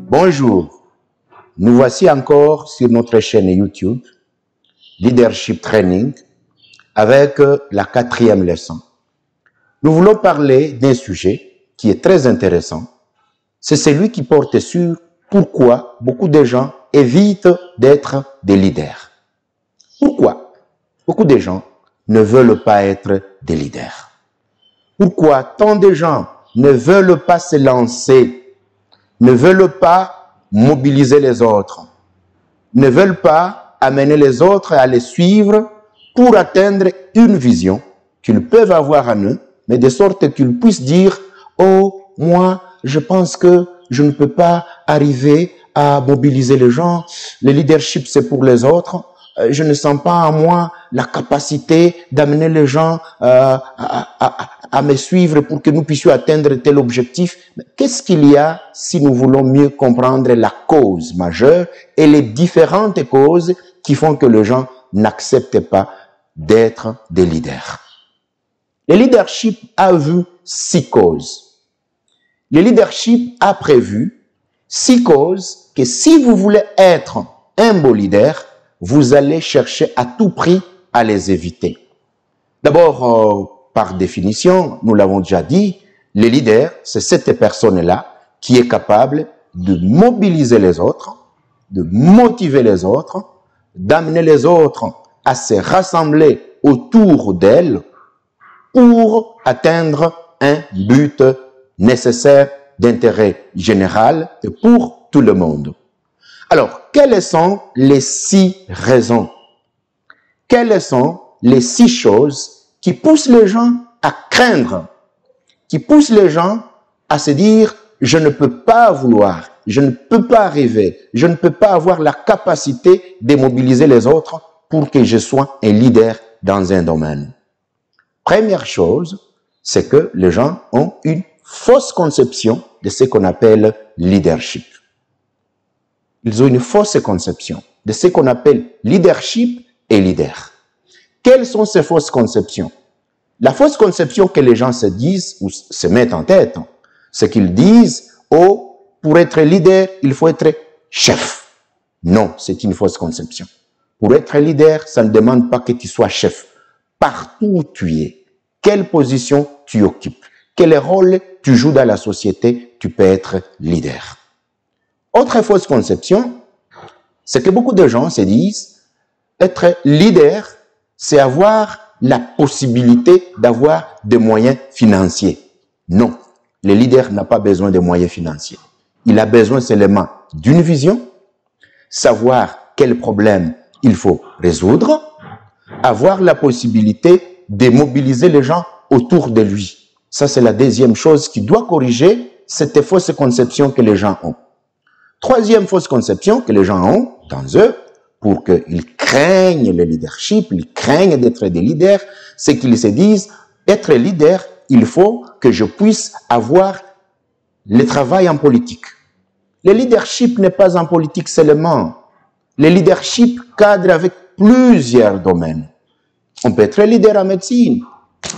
Bonjour, nous voici encore sur notre chaîne YouTube Leadership Training avec la 4e leçon. Nous voulons parler d'un sujet qui est très intéressant. C'est celui qui porte sur pourquoi beaucoup de gens évitent d'être des leaders. Pourquoi beaucoup de gens ne veulent pas être des leaders? Pourquoi tant de gens ne veulent pas se lancer, ne veulent pas mobiliser les autres, ne veulent pas amener les autres à les suivre pour atteindre une vision qu'ils peuvent avoir en eux, mais de sorte qu'ils puissent dire « Oh, moi, je pense que je ne peux pas arriver à mobiliser les gens, le leadership c'est pour les autres, je ne sens pas en moi la capacité d'amener les gens à me suivre pour que nous puissions atteindre tel objectif. » Qu'est-ce qu'il y a si nous voulons mieux comprendre la cause majeure et les différentes causes qui font que les gens n'acceptent pas d'être des leaders? Le leadership a vu 6 causes. Le leadership a prévu 6 causes que si vous voulez être un beau leader, vous allez chercher à tout prix à les éviter. D'abord, par définition, nous l'avons déjà dit, le leader, c'est cette personne-là qui est capable de mobiliser les autres, de motiver les autres, d'amener les autres à se rassembler autour d'elle pour atteindre un but nécessaire d'intérêt général et pour tout le monde. Alors, quelles sont les 6 raisons? Quelles sont les 6 choses qui poussent les gens à craindre, qui poussent les gens à se dire « je ne peux pas vouloir, je ne peux pas arriver, je ne peux pas avoir la capacité de mobiliser les autres pour que je sois un leader dans un domaine ». Première chose, c'est que les gens ont une fausse conception de ce qu'on appelle leadership. Ils ont une fausse conception de ce qu'on appelle leadership et leader. Quelles sont ces fausses conceptions? La fausse conception que les gens se disent ou se mettent en tête, c'est qu'ils disent « Oh, pour être leader, il faut être chef ». Non, c'est une fausse conception. Pour être leader, ça ne demande pas que tu sois chef. Partout où tu es, quelle position tu occupes, quel rôle tu joues dans la société, tu peux être leader. Autre fausse conception, c'est que beaucoup de gens se disent être leader, c'est avoir la possibilité d'avoir des moyens financiers. Non, le leader n'a pas besoin de moyens financiers. Il a besoin seulement d'une vision, savoir quel problème il faut résoudre, avoir la possibilité de mobiliser les gens autour de lui. Ça, c'est la deuxième chose qui doit corriger cette fausse conception que les gens ont. Troisième fausse conception que les gens ont dans eux, pour qu'ils craignent le leadership, ils craignent d'être des leaders, c'est qu'ils se disent, être leader, il faut que je puisse avoir le travail en politique. Le leadership n'est pas en politique seulement. Le leadership cadre avec plusieurs domaines. On peut être leader en médecine,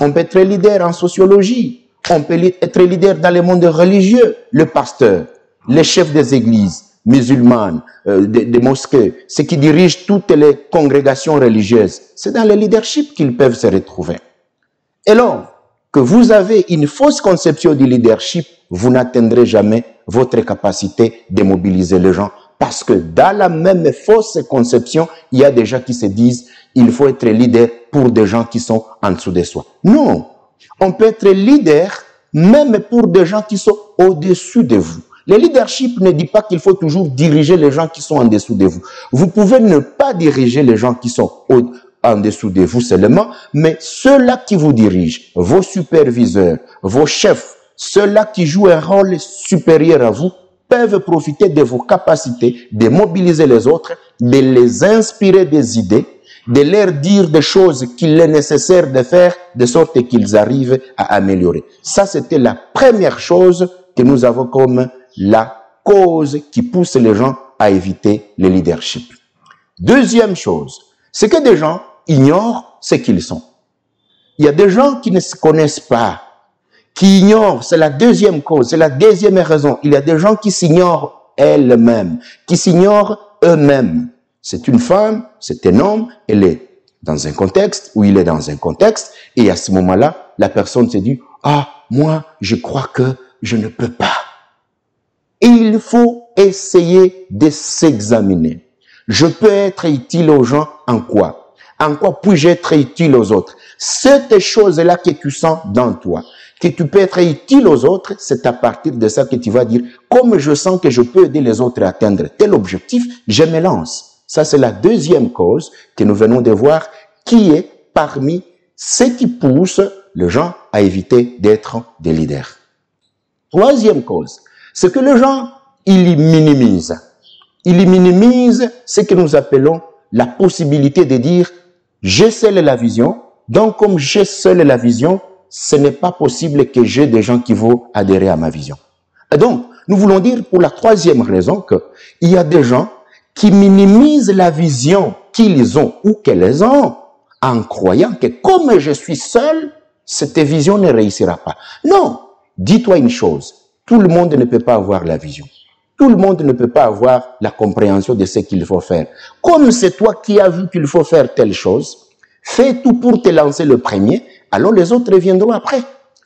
on peut être leader en sociologie, on peut être leader dans le monde religieux, le pasteur, les chefs des églises musulmanes, des mosquées, ceux qui dirigent toutes les congrégations religieuses. C'est dans le leadership qu'ils peuvent se retrouver. Et lors que vous avez une fausse conception du leadership, vous n'atteindrez jamais votre capacité de mobiliser les gens. Parce que dans la même fausse conception, il y a des gens qui se disent il faut être leader pour des gens qui sont en dessous de soi. Non, on peut être leader même pour des gens qui sont au-dessus de vous. Le leadership ne dit pas qu'il faut toujours diriger les gens qui sont en dessous de vous. Vous pouvez ne pas diriger les gens qui sont en dessous de vous seulement, mais ceux-là qui vous dirigent, vos superviseurs, vos chefs, ceux-là qui jouent un rôle supérieur à vous, peuvent profiter de vos capacités de mobiliser les autres, de les inspirer des idées, de leur dire des choses qu'il est nécessaire de faire, de sorte qu'ils arrivent à améliorer. Ça, c'était la première chose que nous avons comme la cause qui pousse les gens à éviter le leadership. Deuxième chose, c'est que des gens ignorent ce qu'ils sont. il y a des gens qui ne se connaissent pas, qui ignorent, c'est la deuxième cause, c'est la deuxième raison. Il y a des gens qui s'ignorent elles-mêmes, qui s'ignorent eux-mêmes. C'est une femme, c'est un homme, elle est dans un contexte, ou il est dans un contexte, et à ce moment-là, la personne se dit, ah, moi, je crois que je ne peux pas. Et il faut essayer de s'examiner. Je peux être utile aux gens en quoi? En quoi puis-je être utile aux autres? Cette chose-là que tu sens dans toi, que tu peux être utile aux autres, c'est à partir de ça que tu vas dire, comme je sens que je peux aider les autres à atteindre tel objectif, je me lance. Ça, c'est la deuxième cause que nous venons de voir, qui est parmi ce qui pousse les gens à éviter d'être des leaders. Troisième cause, c'est que les gens, ils minimisent. Ils minimisent ce que nous appelons la possibilité de dire « j'ai seul la vision ». Donc, comme j'ai seul la vision, ce n'est pas possible que j'ai des gens qui vont adhérer à ma vision. Et donc, nous voulons dire pour la troisième raison qu'il y a des gens qui minimisent la vision qu'ils ont ou qu'elles ont en croyant que comme je suis seul, cette vision ne réussira pas. Non, dis-toi une chose, tout le monde ne peut pas avoir la vision. Tout le monde ne peut pas avoir la compréhension de ce qu'il faut faire. Comme c'est toi qui as vu qu'il faut faire telle chose, fais tout pour te lancer le premier, alors les autres viendront après.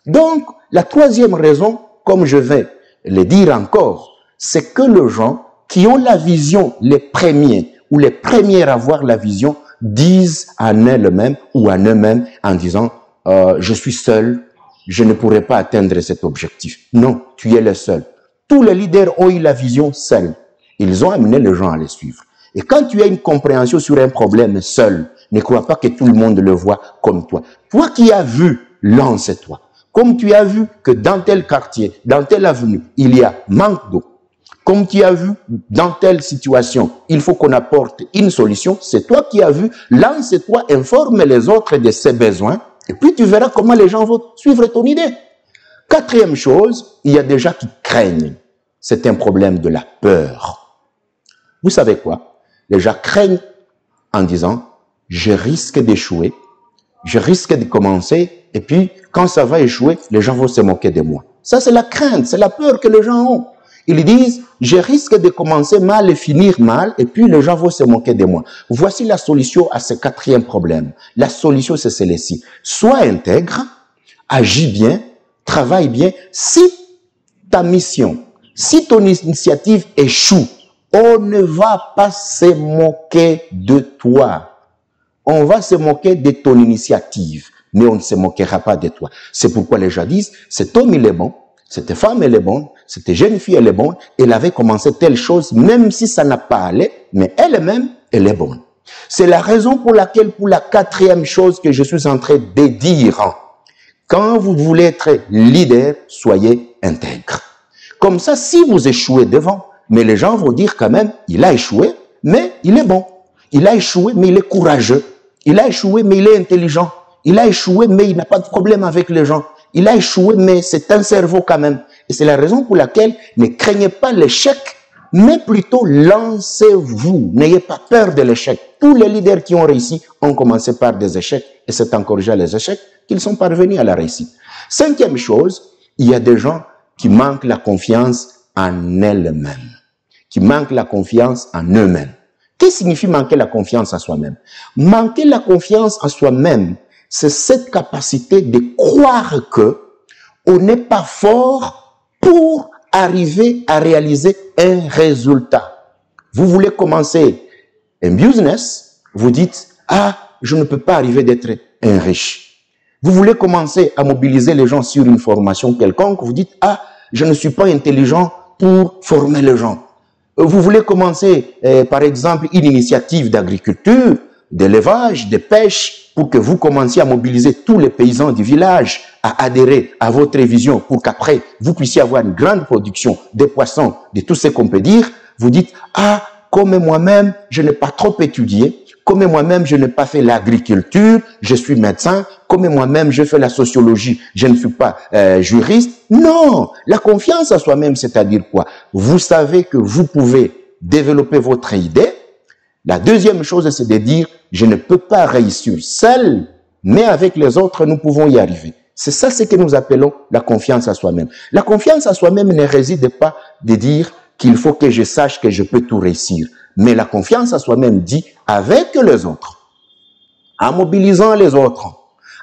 Donc, la troisième raison, comme je vais le dire encore, c'est que les gens qui ont la vision, les premiers, ou les premiers à avoir la vision, disent en elles-mêmes ou en eux-mêmes en disant « je suis seul, je ne pourrai pas atteindre cet objectif ». Non, tu es le seul. Tous les leaders ont eu la vision seuls. Ils ont amené les gens à les suivre. Et quand tu as une compréhension sur un problème seul, ne crois pas que tout le monde le voit comme toi. Toi qui as vu, lance-toi. Comme tu as vu que dans tel quartier, dans telle avenue, il y a manque d'eau. Comme tu as vu, dans telle situation, il faut qu'on apporte une solution. C'est toi qui as vu, lance-toi, informe les autres de ses besoins. Et puis tu verras comment les gens vont suivre ton idée. Quatrième chose, il y a des gens qui craignent. C'est un problème de la peur. Vous savez quoi? Les gens craignent en disant, je risque d'échouer, je risque de commencer, et puis quand ça va échouer, les gens vont se moquer de moi. Ça, c'est la crainte, c'est la peur que les gens ont. Ils disent, je risque de commencer mal et finir mal, et puis les gens vont se moquer de moi. Voici la solution à ce quatrième problème. La solution, c'est celle-ci. Sois intègre, agis bien, travaille bien. Si ta mission, si ton initiative échoue, on ne va pas se moquer de toi. On va se moquer de ton initiative, mais on ne se moquera pas de toi. C'est pourquoi les gens disent, cet homme il est bon, cette femme elle est bonne, cette jeune fille elle est bonne, elle avait commencé telle chose, même si ça n'a pas allé, mais elle-même, elle est bonne. C'est la raison pour laquelle, pour la quatrième chose que je suis en train de dire, quand vous voulez être leader, soyez intègre. Comme ça, si vous échouez devant, mais les gens vont dire quand même, il a échoué, mais il est bon. Il a échoué, mais il est courageux. Il a échoué, mais il est intelligent. Il a échoué, mais il n'a pas de problème avec les gens. Il a échoué, mais c'est un cerveau quand même. Et c'est la raison pour laquelle ne craignez pas l'échec, mais plutôt lancez-vous. N'ayez pas peur de l'échec. Tous les leaders qui ont réussi ont commencé par des échecs. Et c'est en corrigeant les échecs qu'ils sont parvenus à la réussite. Cinquième chose, il y a des gens qui manquent la confiance en elles-mêmes. Qui manquent la confiance en eux-mêmes. Qu'est-ce qui signifie manquer la confiance en soi-même? Manquer la confiance en soi-même, c'est cette capacité de croire que on n'est pas fort pour arriver à réaliser un résultat. Vous voulez commencer un business, vous dites, ah, je ne peux pas arriver d'être un riche. Vous voulez commencer à mobiliser les gens sur une formation quelconque, vous dites, ah, je ne suis pas intelligent pour former les gens. Vous voulez commencer, par exemple, une initiative d'agriculture, d'élevage, de pêche, pour que vous commenciez à mobiliser tous les paysans du village à adhérer à votre vision, pour qu'après, vous puissiez avoir une grande production de poissons, de tout ce qu'on peut dire. Vous dites, ah, comme moi-même, je n'ai pas trop étudié, comme moi-même, je n'ai pas fait l'agriculture, je suis médecin, comme moi-même, je fais la sociologie, je ne suis pas juriste. Non, la confiance en soi-même, c'est-à-dire quoi? Vous savez que vous pouvez développer votre idée. La deuxième chose, c'est de dire, je ne peux pas réussir seul, mais avec les autres, nous pouvons y arriver. C'est ça ce que nous appelons la confiance à soi-même. La confiance à soi-même ne réside pas de dire qu'il faut que je sache que je peux tout réussir. Mais la confiance à soi-même dit avec les autres, en mobilisant les autres,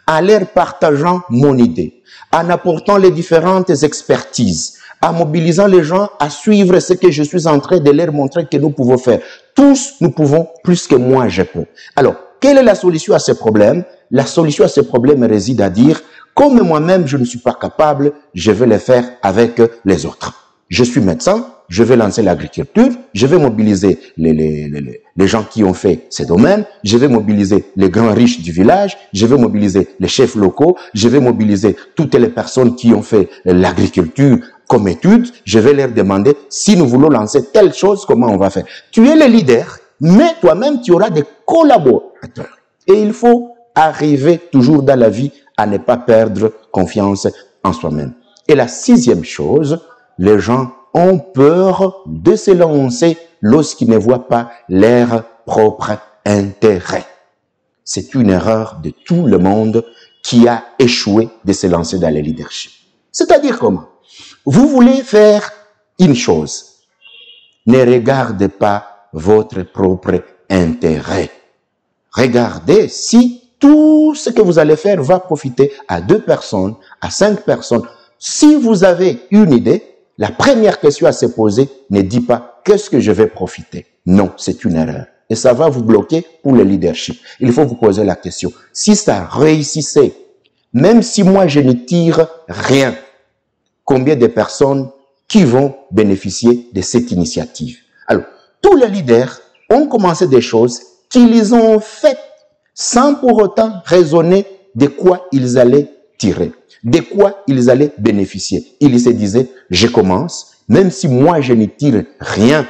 en leur partageant mon idée, en apportant les différentes expertises, en mobilisant les gens à suivre ce que je suis en train de leur montrer que nous pouvons faire. Tous, nous pouvons plus que moi, je peux. Alors, quelle est la solution à ce problème? La solution à ce problème réside à dire, comme moi-même je ne suis pas capable, je vais le faire avec les autres. Je suis médecin, je vais lancer l'agriculture, je vais mobiliser les gens qui ont fait ces domaines, je vais mobiliser les grands riches du village, je vais mobiliser les chefs locaux, je vais mobiliser toutes les personnes qui ont fait l'agriculture comme étude, je vais leur demander si nous voulons lancer telle chose, comment on va faire. Tu es le leader, mais toi-même tu auras des collaborateurs. Et il faut arriver toujours dans la vie à ne pas perdre confiance en soi-même. Et la sixième chose, les gens ont peur de se lancer lorsqu'ils ne voient pas leur propre intérêt. C'est une erreur de tout le monde qui a échoué de se lancer dans le leadership. C'est-à-dire comment? Vous voulez faire une chose. Ne regardez pas votre propre intérêt. Regardez si tout ce que vous allez faire va profiter à 2 personnes, à 5 personnes. Si vous avez une idée, la première question à se poser ne dit pas « qu'est-ce que je vais profiter ?» Non, c'est une erreur. Et ça va vous bloquer pour le leadership. Il faut vous poser la question. Si ça réussissait, même si moi je ne tire rien, combien de personnes qui vont bénéficier de cette initiative? Alors, tous les leaders ont commencé des choses qu'ils ont faites sans pour autant raisonner de quoi ils allaient tirer, de quoi ils allaient bénéficier. Ils se disaient, je commence, même si moi je ne tire rien,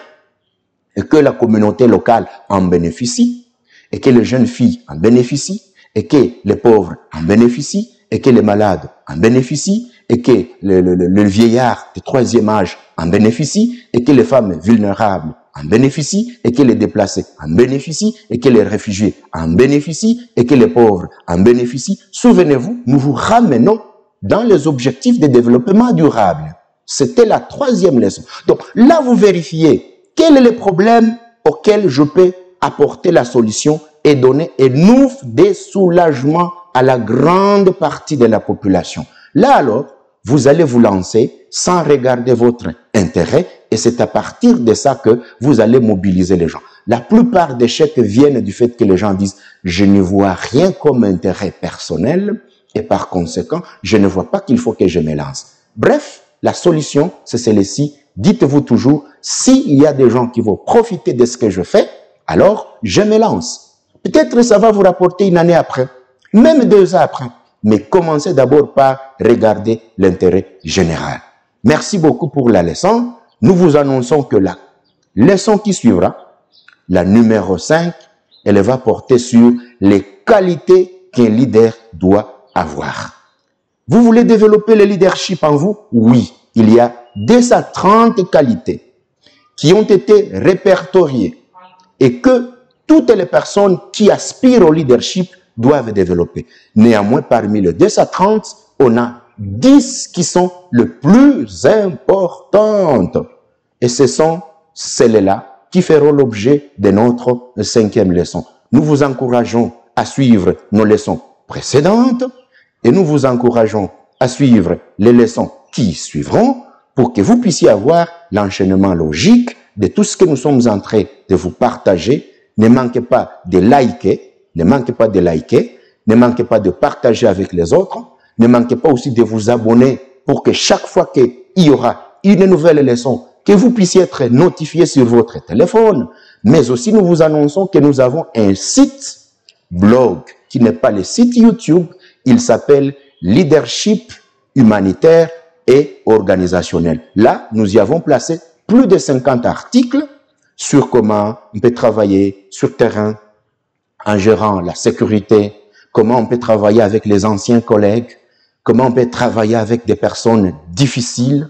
et que la communauté locale en bénéficie, et que les jeunes filles en bénéficient, et que les pauvres en bénéficient, et que les malades en bénéficient, et que le vieillard de 3e âge en bénéficie, et que les femmes vulnérables en bénéficient, et que les déplacés en bénéficient, et que les réfugiés en bénéficient, et que les pauvres en bénéficient. Souvenez-vous, nous vous ramenons dans les objectifs de développement durable. C'était la 3e leçon. Donc là, vous vérifiez quel est le problème auquel je peux apporter la solution et donner un ouf de soulagement à la grande partie de la population. Là alors, vous allez vous lancer sans regarder votre intérêt et c'est à partir de ça que vous allez mobiliser les gens. La plupart des échecs viennent du fait que les gens disent « je ne vois rien comme intérêt personnel et par conséquent, je ne vois pas qu'il faut que je me lance ». Bref, la solution, c'est celle-ci. Dites-vous toujours, s'il y a des gens qui vont profiter de ce que je fais, alors je me lance. Peut-être ça va vous rapporter une année après, même 2 ans après. Mais commencez d'abord par regarder l'intérêt général. Merci beaucoup pour la leçon. Nous vous annonçons que la leçon qui suivra, la numéro 5, elle va porter sur les qualités qu'un leader doit avoir. Vous voulez développer le leadership en vous? Oui, il y a 230 qualités qui ont été répertoriées et que toutes les personnes qui aspirent au leadership doivent développer. Néanmoins, parmi les 230, on a 10 qui sont les plus importantes. Et ce sont celles-là qui feront l'objet de notre 5e leçon. Nous vous encourageons à suivre nos leçons précédentes et nous vous encourageons à suivre les leçons qui suivront pour que vous puissiez avoir l'enchaînement logique de tout ce que nous sommes en train de vous partager. Ne manquez pas de liker. Ne manquez pas de liker, ne manquez pas de partager avec les autres, ne manquez pas aussi de vous abonner pour que chaque fois qu'il y aura une nouvelle leçon, que vous puissiez être notifié sur votre téléphone. Mais aussi, nous vous annonçons que nous avons un site blog qui n'est pas le site YouTube, il s'appelle Leadership humanitaire et organisationnel. Là, nous y avons placé plus de 50 articles sur comment on peut travailler sur terrain, en gérant la sécurité, comment on peut travailler avec les anciens collègues, comment on peut travailler avec des personnes difficiles,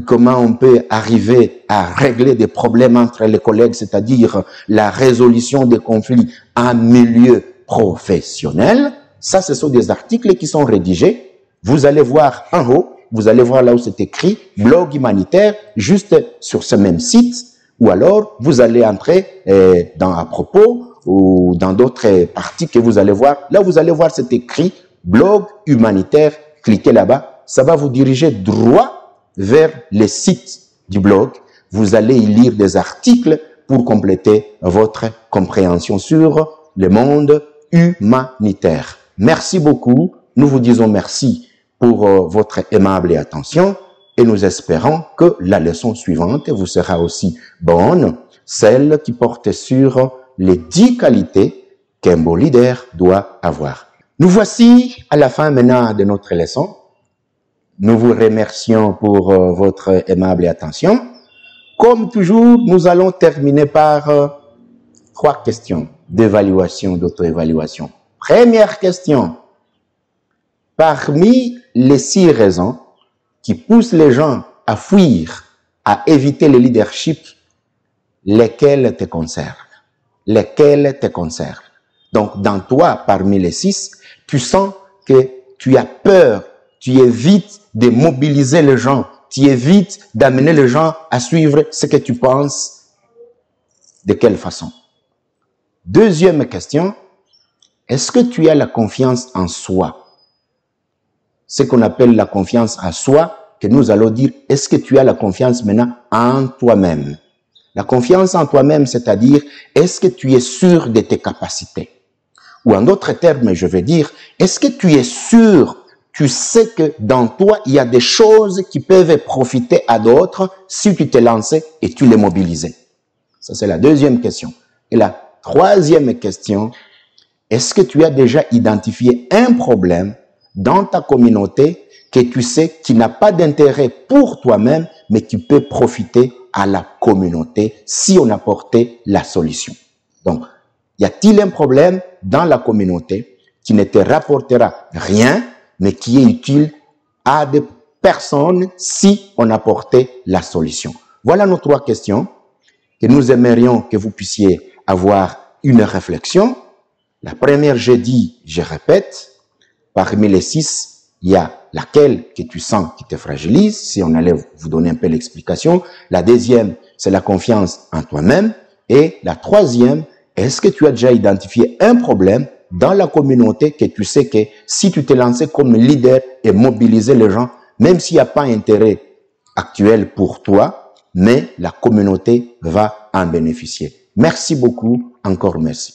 comment on peut arriver à régler des problèmes entre les collègues, c'est-à-dire la résolution des conflits en milieu professionnel. Ça, ce sont des articles qui sont rédigés. Vous allez voir en haut, vous allez voir là où c'est écrit « blog humanitaire » juste sur ce même site. Ou alors, vous allez entrer dans à propos ou dans d'autres parties que vous allez voir. Là, vous allez voir c'est écrit « blog humanitaire ». Cliquez là-bas. Ça va vous diriger droit vers les sites du blog. Vous allez y lire des articles pour compléter votre compréhension sur le monde humanitaire. Merci beaucoup. Nous vous disons merci pour votre aimable attention et nous espérons que la leçon suivante vous sera aussi bonne, celle qui porte sur les 10 qualités qu'un beau leader doit avoir. Nous voici à la fin maintenant de notre leçon. Nous vous remercions pour votre aimable attention. Comme toujours, nous allons terminer par 3 questions d'évaluation, d'auto-évaluation. Première question. Parmi les 6 raisons qui poussent les gens à fuir, à éviter le leadership, lesquelles te concernent? Lesquelles te concernent? Donc, dans toi, parmi les 6, tu sens que tu as peur, tu évites de mobiliser les gens, tu évites d'amener les gens à suivre ce que tu penses. De quelle façon? Deuxième question, est-ce que tu as la confiance en soi? Ce qu'on appelle la confiance en soi, que nous allons dire, est-ce que tu as la confiance maintenant en toi-même? La confiance en toi-même, c'est-à-dire, est-ce que tu es sûr de tes capacités? Ou en d'autres termes, je vais dire, est-ce que tu es sûr, tu sais que dans toi, il y a des choses qui peuvent profiter à d'autres si tu te lançais et tu les mobilisais? Ça, c'est la deuxième question. Et la troisième question, est-ce que tu as déjà identifié un problème dans ta communauté que tu sais qui n'a pas d'intérêt pour toi-même, mais qui peut profiter à la communauté si on apportait la solution? Donc, y a-t-il un problème dans la communauté qui ne te rapportera rien, mais qui est utile à des personnes si on apportait la solution? Voilà nos 3 questions que nous aimerions que vous puissiez avoir une réflexion. La première, j'ai dit, je répète, parmi les 6, il y a laquelle que tu sens qui te fragilise, si on allait vous donner un peu l'explication. La deuxième, c'est la confiance en toi-même. Et la troisième, est-ce que tu as déjà identifié un problème dans la communauté que tu sais que si tu t'es lancé comme leader et mobiliser les gens, même s'il n'y a pas intérêt actuel pour toi, mais la communauté va en bénéficier. Merci beaucoup, encore merci.